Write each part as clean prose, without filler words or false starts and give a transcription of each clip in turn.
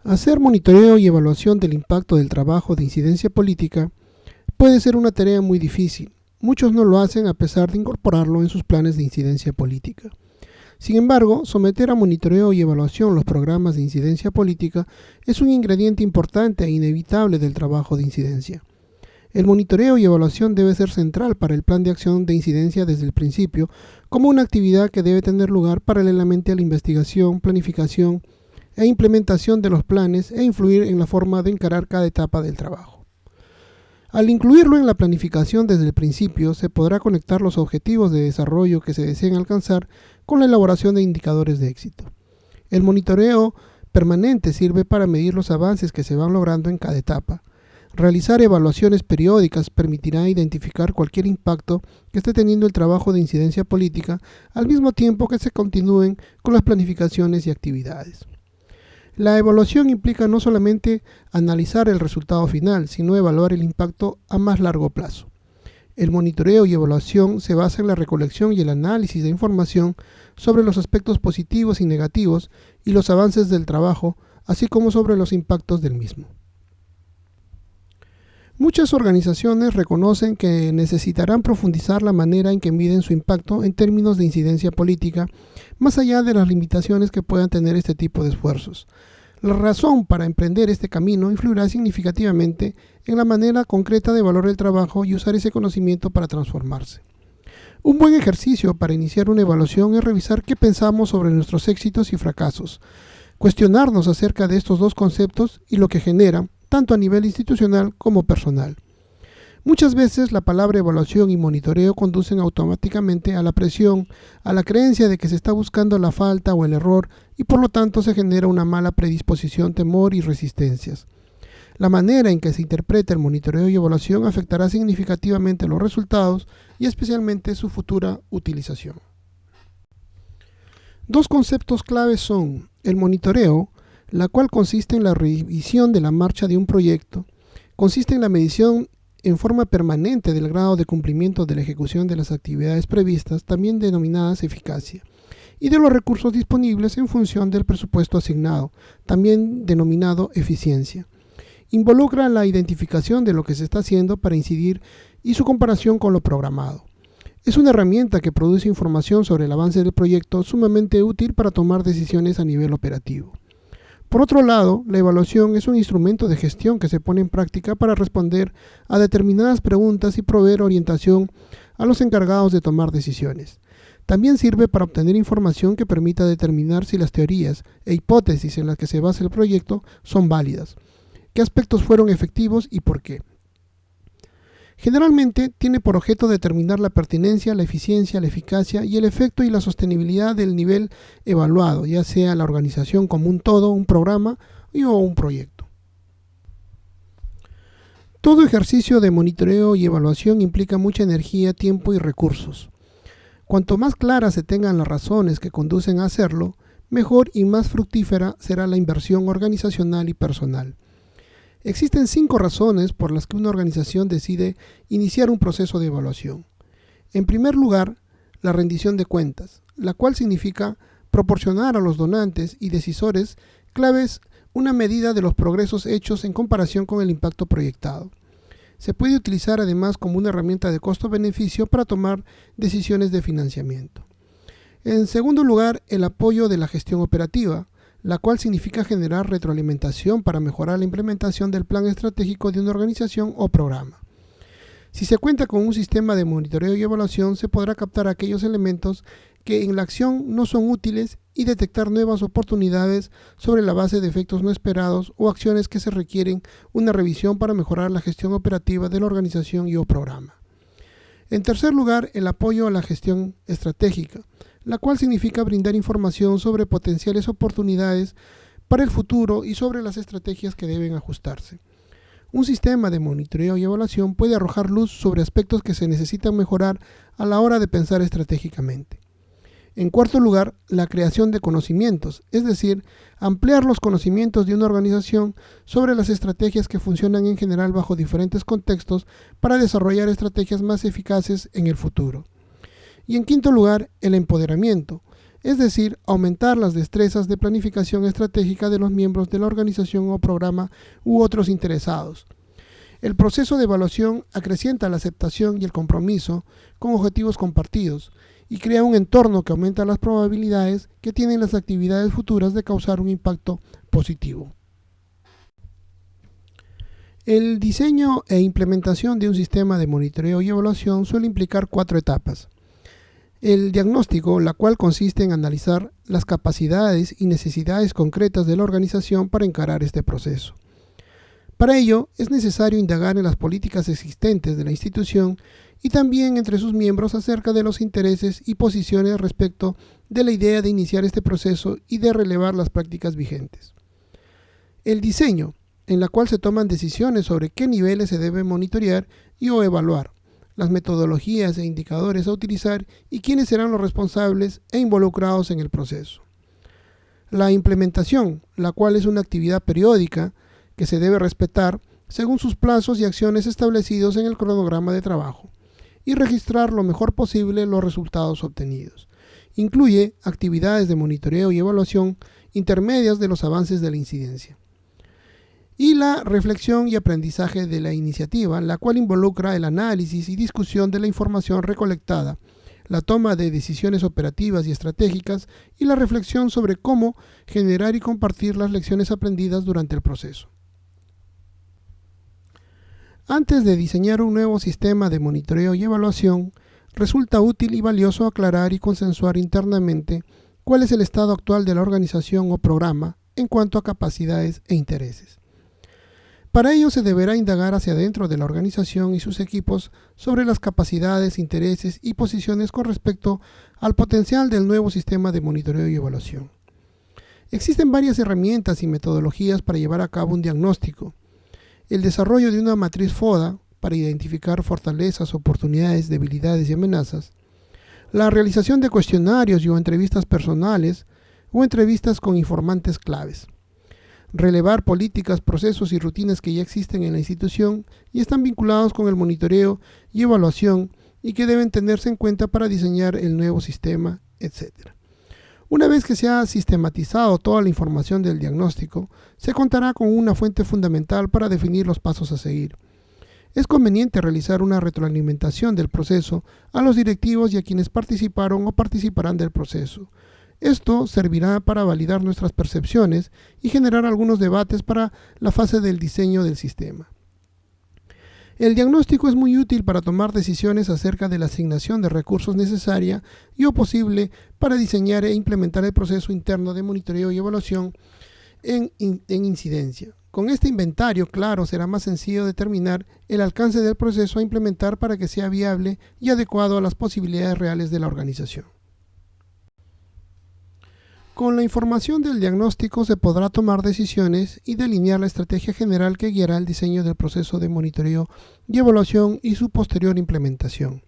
Hacer monitoreo y evaluación del impacto del trabajo de incidencia política puede ser una tarea muy difícil. Muchos no lo hacen a pesar de incorporarlo en sus planes de incidencia política. Sin embargo, someter a monitoreo y evaluación los programas de incidencia política es un ingrediente importante e inevitable del trabajo de incidencia. El monitoreo y evaluación debe ser central para el plan de acción de incidencia desde el principio, como una actividad que debe tener lugar paralelamente a la investigación, planificación e implementación de los planes e influir en la forma de encarar cada etapa del trabajo. Al incluirlo en la planificación desde el principio, se podrá conectar los objetivos de desarrollo que se deseen alcanzar con la elaboración de indicadores de éxito. El monitoreo permanente sirve para medir los avances que se van logrando en cada etapa. Realizar evaluaciones periódicas permitirá identificar cualquier impacto que esté teniendo el trabajo de incidencia política al mismo tiempo que se continúen con las planificaciones y actividades. La evaluación implica no solamente analizar el resultado final, sino evaluar el impacto a más largo plazo. El monitoreo y evaluación se basa en la recolección y el análisis de información sobre los aspectos positivos y negativos y los avances del trabajo, así como sobre los impactos del mismo. Muchas organizaciones reconocen que necesitarán profundizar la manera en que miden su impacto en términos de incidencia política, más allá de las limitaciones que puedan tener este tipo de esfuerzos. La razón para emprender este camino influirá significativamente en la manera concreta de valorar el trabajo y usar ese conocimiento para transformarse. Un buen ejercicio para iniciar una evaluación es revisar qué pensamos sobre nuestros éxitos y fracasos, cuestionarnos acerca de estos dos conceptos y lo que generan, tanto a nivel institucional como personal. Muchas veces la palabra evaluación y monitoreo conducen automáticamente a la presión, a la creencia de que se está buscando la falta o el error y por lo tanto se genera una mala predisposición, temor y resistencias. La manera en que se interpreta el monitoreo y evaluación afectará significativamente los resultados y especialmente su futura utilización. Dos conceptos claves son el monitoreo, la cual consiste en la revisión de la marcha de un proyecto, consiste en la medición en forma permanente del grado de cumplimiento de la ejecución de las actividades previstas, también denominadas eficacia, y de los recursos disponibles en función del presupuesto asignado, también denominado eficiencia. Involucra la identificación de lo que se está haciendo para incidir y su comparación con lo programado. Es una herramienta que produce información sobre el avance del proyecto sumamente útil para tomar decisiones a nivel operativo. Por otro lado, la evaluación es un instrumento de gestión que se pone en práctica para responder a determinadas preguntas y proveer orientación a los encargados de tomar decisiones. También sirve para obtener información que permita determinar si las teorías e hipótesis en las que se basa el proyecto son válidas, qué aspectos fueron efectivos y por qué. Generalmente tiene por objeto determinar la pertinencia, la eficiencia, la eficacia y el efecto y la sostenibilidad del nivel evaluado, ya sea la organización como un todo, un programa o un proyecto. Todo ejercicio de monitoreo y evaluación implica mucha energía, tiempo y recursos. Cuanto más claras se tengan las razones que conducen a hacerlo, mejor y más fructífera será la inversión organizacional y personal. Existen 5 razones por las que una organización decide iniciar un proceso de evaluación. En primer lugar, la rendición de cuentas, la cual significa proporcionar a los donantes y decisores claves una medida de los progresos hechos en comparación con el impacto proyectado. Se puede utilizar además como una herramienta de costo-beneficio para tomar decisiones de financiamiento. En segundo lugar, el apoyo de la gestión operativa, la cual significa generar retroalimentación para mejorar la implementación del plan estratégico de una organización o programa. Si se cuenta con un sistema de monitoreo y evaluación, se podrá captar aquellos elementos que en la acción no son útiles y detectar nuevas oportunidades sobre la base de efectos no esperados o acciones que se requieren una revisión para mejorar la gestión operativa de la organización y o programa. En tercer lugar, el apoyo a la gestión estratégica, la cual significa brindar información sobre potenciales oportunidades para el futuro y sobre las estrategias que deben ajustarse. Un sistema de monitoreo y evaluación puede arrojar luz sobre aspectos que se necesitan mejorar a la hora de pensar estratégicamente. En cuarto lugar, la creación de conocimientos, es decir, ampliar los conocimientos de una organización sobre las estrategias que funcionan en general bajo diferentes contextos para desarrollar estrategias más eficaces en el futuro. Y en quinto lugar, el empoderamiento, es decir, aumentar las destrezas de planificación estratégica de los miembros de la organización o programa u otros interesados. El proceso de evaluación acrecienta la aceptación y el compromiso con objetivos compartidos y crea un entorno que aumenta las probabilidades que tienen las actividades futuras de causar un impacto positivo. El diseño e implementación de un sistema de monitoreo y evaluación suele implicar 4 etapas. El diagnóstico, la cual consiste en analizar las capacidades y necesidades concretas de la organización para encarar este proceso. Para ello, es necesario indagar en las políticas existentes de la institución y también entre sus miembros acerca de los intereses y posiciones respecto de la idea de iniciar este proceso y de relevar las prácticas vigentes. El diseño, en la cual se toman decisiones sobre qué niveles se debe monitorear y o evaluar, las metodologías e indicadores a utilizar y quiénes serán los responsables e involucrados en el proceso. La implementación, la cual es una actividad periódica que se debe respetar según sus plazos y acciones establecidos en el cronograma de trabajo, y registrar lo mejor posible los resultados obtenidos. Incluye actividades de monitoreo y evaluación intermedias de los avances de la incidencia. Y la reflexión y aprendizaje de la iniciativa, la cual involucra el análisis y discusión de la información recolectada, la toma de decisiones operativas y estratégicas y la reflexión sobre cómo generar y compartir las lecciones aprendidas durante el proceso. Antes de diseñar un nuevo sistema de monitoreo y evaluación, resulta útil y valioso aclarar y consensuar internamente cuál es el estado actual de la organización o programa en cuanto a capacidades e intereses. Para ello se deberá indagar hacia adentro de la organización y sus equipos sobre las capacidades, intereses y posiciones con respecto al potencial del nuevo sistema de monitoreo y evaluación. Existen varias herramientas y metodologías para llevar a cabo un diagnóstico. El desarrollo de una matriz FODA para identificar fortalezas, oportunidades, debilidades y amenazas. La realización de cuestionarios y o entrevistas personales o entrevistas con informantes claves. Relevar políticas, procesos y rutinas que ya existen en la institución y están vinculados con el monitoreo y evaluación y que deben tenerse en cuenta para diseñar el nuevo sistema, etc. Una vez que se ha sistematizado toda la información del diagnóstico, se contará con una fuente fundamental para definir los pasos a seguir. Es conveniente realizar una retroalimentación del proceso a los directivos y a quienes participaron o participarán del proceso. Esto servirá para validar nuestras percepciones y generar algunos debates para la fase del diseño del sistema. El diagnóstico es muy útil para tomar decisiones acerca de la asignación de recursos necesaria y o posible para diseñar e implementar el proceso interno de monitoreo y evaluación en incidencia. Con este inventario claro será más sencillo determinar el alcance del proceso a implementar para que sea viable y adecuado a las posibilidades reales de la organización. Con la información del diagnóstico se podrá tomar decisiones y delinear la estrategia general que guiará el diseño del proceso de monitoreo y evaluación y su posterior implementación.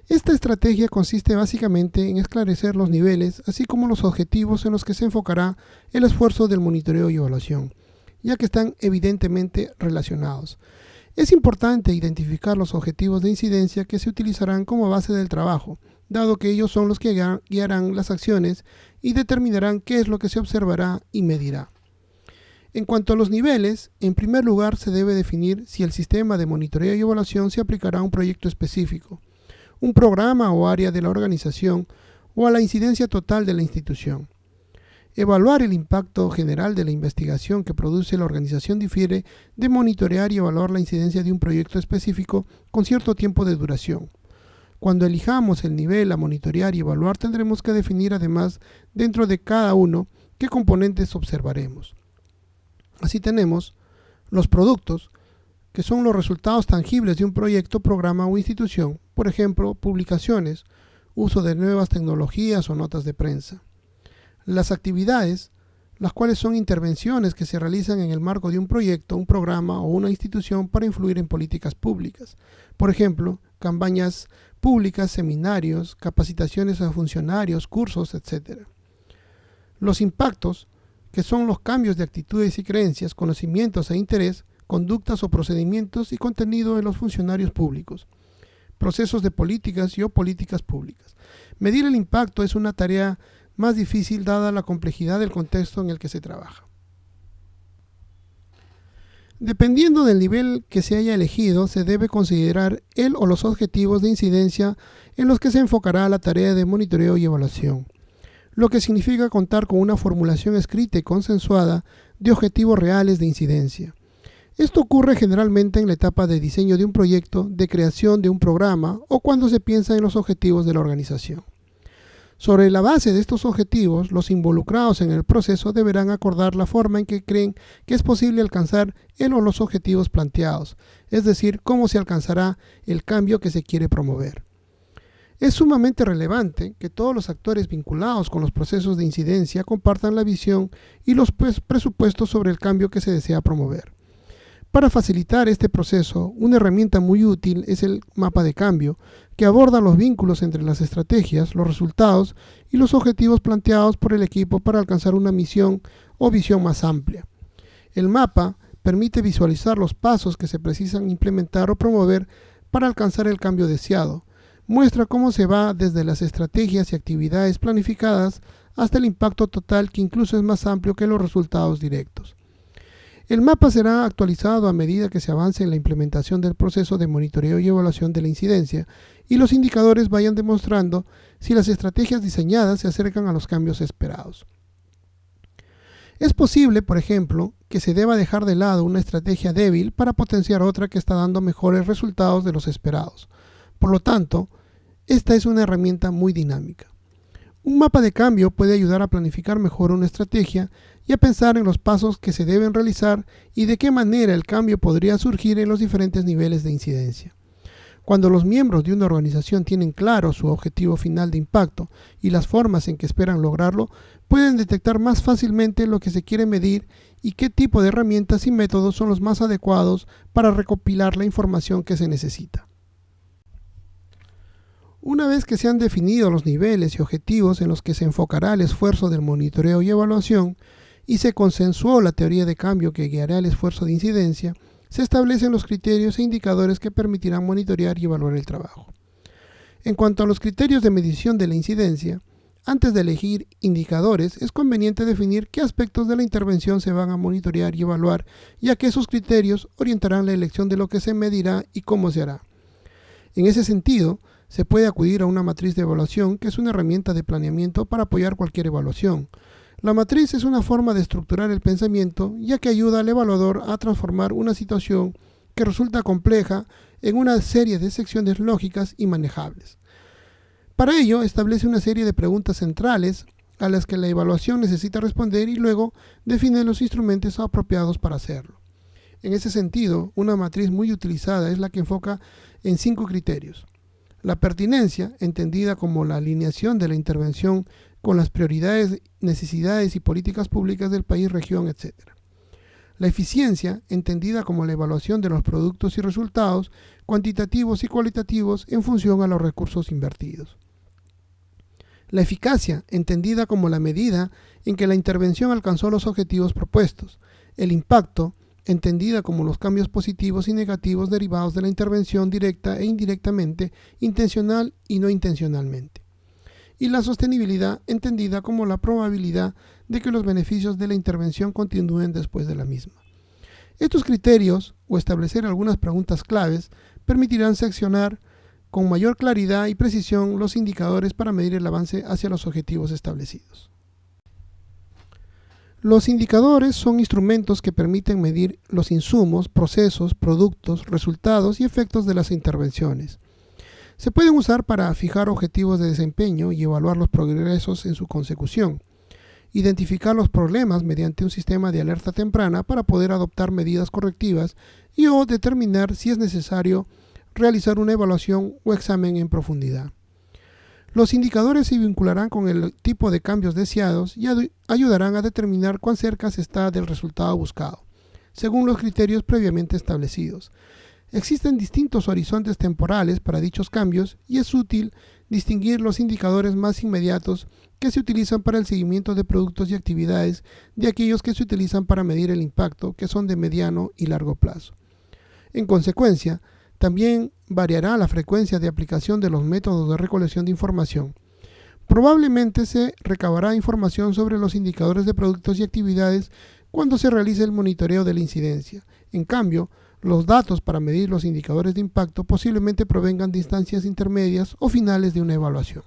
Esta estrategia consiste básicamente en esclarecer los niveles, así como los objetivos en los que se enfocará el esfuerzo del monitoreo y evaluación, ya que están evidentemente relacionados. Es importante identificar los objetivos de incidencia que se utilizarán como base del trabajo, dado que ellos son los que guiarán las acciones y determinarán qué es lo que se observará y medirá. En cuanto a los niveles, en primer lugar se debe definir si el sistema de monitoreo y evaluación se aplicará a un proyecto específico, un programa o área de la organización o a la incidencia total de la institución. Evaluar el impacto general de la investigación que produce la organización difiere de monitorear y evaluar la incidencia de un proyecto específico con cierto tiempo de duración. Cuando elijamos el nivel a monitorear y evaluar, tendremos que definir además dentro de cada uno qué componentes observaremos. Así tenemos los productos, que son los resultados tangibles de un proyecto, programa o institución, por ejemplo, publicaciones, uso de nuevas tecnologías o notas de prensa. Las actividades, las cuales son intervenciones que se realizan en el marco de un proyecto, un programa o una institución para influir en políticas públicas. Por ejemplo, campañas públicas, seminarios, capacitaciones a funcionarios, cursos, etc. Los impactos, que son los cambios de actitudes y creencias, conocimientos e interés, conductas o procedimientos y contenido de los funcionarios públicos. Procesos de políticas y o políticas públicas. Medir el impacto es una tarea más difícil dada la complejidad del contexto en el que se trabaja. Dependiendo del nivel que se haya elegido, se debe considerar el o los objetivos de incidencia en los que se enfocará la tarea de monitoreo y evaluación, lo que significa contar con una formulación escrita y consensuada de objetivos reales de incidencia. Esto ocurre generalmente en la etapa de diseño de un proyecto, de creación de un programa o cuando se piensa en los objetivos de la organización. Sobre la base de estos objetivos, los involucrados en el proceso deberán acordar la forma en que creen que es posible alcanzar el o los objetivos planteados, es decir, cómo se alcanzará el cambio que se quiere promover. Es sumamente relevante que todos los actores vinculados con los procesos de incidencia compartan la visión y los presupuestos sobre el cambio que se desea promover. Para facilitar este proceso, una herramienta muy útil es el mapa de cambio, que aborda los vínculos entre las estrategias, los resultados y los objetivos planteados por el equipo para alcanzar una misión o visión más amplia. El mapa permite visualizar los pasos que se precisan implementar o promover para alcanzar el cambio deseado. Muestra cómo se va desde las estrategias y actividades planificadas hasta el impacto total, que incluso es más amplio que los resultados directos. El mapa será actualizado a medida que se avance en la implementación del proceso de monitoreo y evaluación de la incidencia y los indicadores vayan demostrando si las estrategias diseñadas se acercan a los cambios esperados. Es posible, por ejemplo, que se deba dejar de lado una estrategia débil para potenciar otra que está dando mejores resultados de los esperados. Por lo tanto, esta es una herramienta muy dinámica. Un mapa de cambio puede ayudar a planificar mejor una estrategia y a pensar en los pasos que se deben realizar y de qué manera el cambio podría surgir en los diferentes niveles de incidencia. Cuando los miembros de una organización tienen claro su objetivo final de impacto y las formas en que esperan lograrlo, pueden detectar más fácilmente lo que se quiere medir y qué tipo de herramientas y métodos son los más adecuados para recopilar la información que se necesita. Una vez que se han definido los niveles y objetivos en los que se enfocará el esfuerzo del monitoreo y evaluación y se consensuó la teoría de cambio que guiará el esfuerzo de incidencia, se establecen los criterios e indicadores que permitirán monitorear y evaluar el trabajo. En cuanto a los criterios de medición de la incidencia, antes de elegir indicadores, es conveniente definir qué aspectos de la intervención se van a monitorear y evaluar, ya que esos criterios orientarán la elección de lo que se medirá y cómo se hará. En ese sentido, se puede acudir a una matriz de evaluación, que es una herramienta de planeamiento para apoyar cualquier evaluación. La matriz es una forma de estructurar el pensamiento, ya que ayuda al evaluador a transformar una situación que resulta compleja en una serie de secciones lógicas y manejables. Para ello, establece una serie de preguntas centrales a las que la evaluación necesita responder y luego define los instrumentos apropiados para hacerlo. En ese sentido, una matriz muy utilizada es la que enfoca en 5 criterios. La pertinencia, entendida como la alineación de la intervención con las prioridades, necesidades y políticas públicas del país, región, etc. La eficiencia, entendida como la evaluación de los productos y resultados cuantitativos y cualitativos en función a los recursos invertidos. La eficacia, entendida como la medida en que la intervención alcanzó los objetivos propuestos. El impacto, entendida como los cambios positivos y negativos derivados de la intervención directa e indirectamente, intencional y no intencionalmente. Y la sostenibilidad, entendida como la probabilidad de que los beneficios de la intervención continúen después de la misma. Estos criterios, o establecer algunas preguntas claves, permitirán seccionar con mayor claridad y precisión los indicadores para medir el avance hacia los objetivos establecidos. Los indicadores son instrumentos que permiten medir los insumos, procesos, productos, resultados y efectos de las intervenciones. Se pueden usar para fijar objetivos de desempeño y evaluar los progresos en su consecución, identificar los problemas mediante un sistema de alerta temprana para poder adoptar medidas correctivas y o determinar si es necesario realizar una evaluación o examen en profundidad. Los indicadores se vincularán con el tipo de cambios deseados y ayudarán a determinar cuán cerca se está del resultado buscado, según los criterios previamente establecidos. Existen distintos horizontes temporales para dichos cambios y es útil distinguir los indicadores más inmediatos que se utilizan para el seguimiento de productos y actividades de aquellos que se utilizan para medir el impacto, que son de mediano y largo plazo. En consecuencia, también variará la frecuencia de aplicación de los métodos de recolección de información. Probablemente se recabará información sobre los indicadores de productos y actividades cuando se realice el monitoreo de la incidencia. En cambio, los datos para medir los indicadores de impacto posiblemente provengan de instancias intermedias o finales de una evaluación.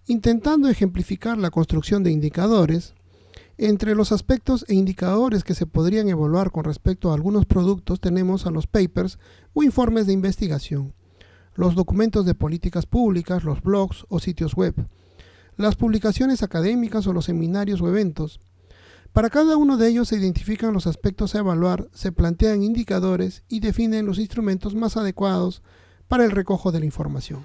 Intentando ejemplificar la construcción de indicadores, entre los aspectos e indicadores que se podrían evaluar con respecto a algunos productos tenemos a los papers o informes de investigación, los documentos de políticas públicas, los blogs o sitios web, las publicaciones académicas o los seminarios o eventos. Para cada uno de ellos se identifican los aspectos a evaluar, se plantean indicadores y definen los instrumentos más adecuados para el recojo de la información.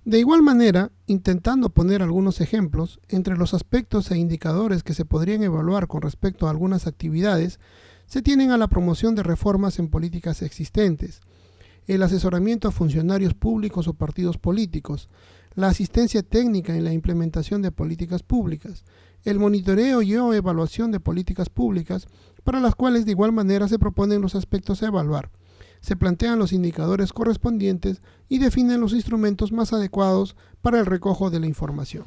De igual manera, intentando poner algunos ejemplos, entre los aspectos e indicadores que se podrían evaluar con respecto a algunas actividades, se tienen a la promoción de reformas en políticas existentes, el asesoramiento a funcionarios públicos o partidos políticos, la asistencia técnica en la implementación de políticas públicas, el monitoreo y o evaluación de políticas públicas, para las cuales de igual manera se proponen los aspectos a evaluar. Se plantean los indicadores correspondientes y definen los instrumentos más adecuados para el recojo de la información.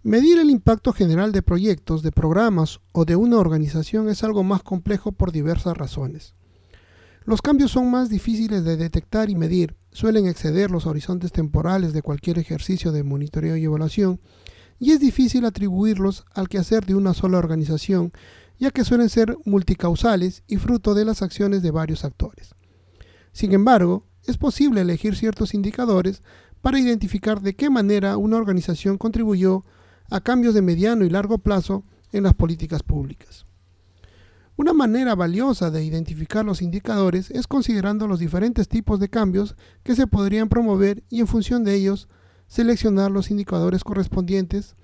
Medir el impacto general de proyectos, de programas o de una organización es algo más complejo por diversas razones. Los cambios son más difíciles de detectar y medir, suelen exceder los horizontes temporales de cualquier ejercicio de monitoreo y evaluación, y es difícil atribuirlos al quehacer de una sola organización, ya que suelen ser multicausales y fruto de las acciones de varios actores. Sin embargo, es posible elegir ciertos indicadores para identificar de qué manera una organización contribuyó a cambios de mediano y largo plazo en las políticas públicas. Una manera valiosa de identificar los indicadores es considerando los diferentes tipos de cambios que se podrían promover y en función de ellos seleccionar los indicadores correspondientes.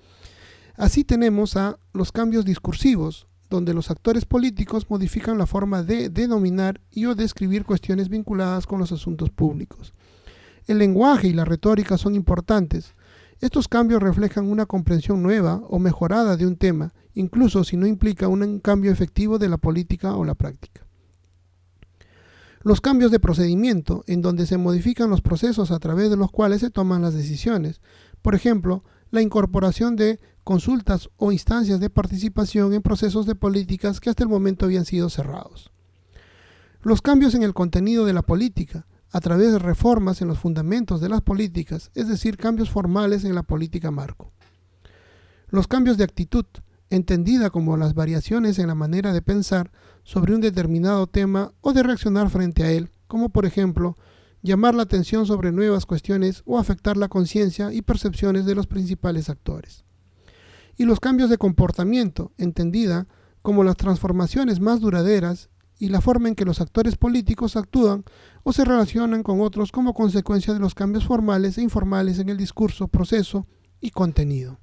Así tenemos a los cambios discursivos, donde los actores políticos modifican la forma de denominar y o describir cuestiones vinculadas con los asuntos públicos. El lenguaje y la retórica son importantes. Estos cambios reflejan una comprensión nueva o mejorada de un tema, incluso si no implica un cambio efectivo de la política o la práctica. Los cambios de procedimiento, en donde se modifican los procesos a través de los cuales se toman las decisiones. Por ejemplo, la incorporación de consultas o instancias de participación en procesos de políticas que hasta el momento habían sido cerrados. Los cambios en el contenido de la política, a través de reformas en los fundamentos de las políticas, es decir, cambios formales en la política marco. Los cambios de actitud, entendida como las variaciones en la manera de pensar sobre un determinado tema o de reaccionar frente a él, como por ejemplo, llamar la atención sobre nuevas cuestiones o afectar la conciencia y percepciones de los principales actores. Y los cambios de comportamiento, entendida como las transformaciones más duraderas y la forma en que los actores políticos actúan o se relacionan con otros como consecuencia de los cambios formales e informales en el discurso, proceso y contenido.